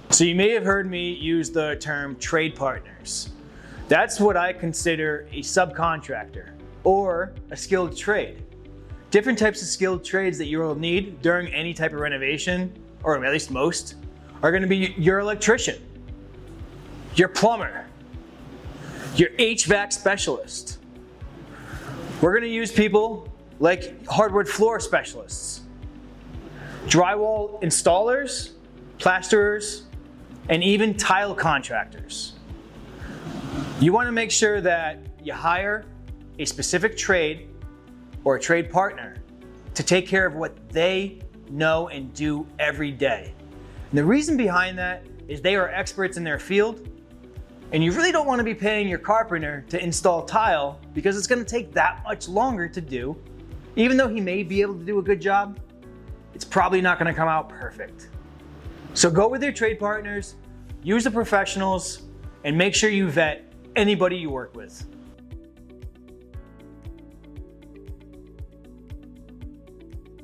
So you may have heard me use the term trade partners. That's what I consider a subcontractor or a skilled trade. Different types of skilled trades that you will need during any type of renovation, or at least most, are going to be your electrician, your plumber, your HVAC specialist. We're going to use people like hardwood floor specialists, drywall installers, plasterers, and even tile contractors. You want to make sure that you hire a specific trade or a trade partner to take care of what they know and do every day. And the reason behind that is they are experts in their field, and you really don't want to be paying your carpenter to install tile because it's going to take that much longer to do. Even though he may be able to do a good job, it's probably not going to come out perfect. So go with your trade partners, use the professionals, and make sure you vet anybody you work with.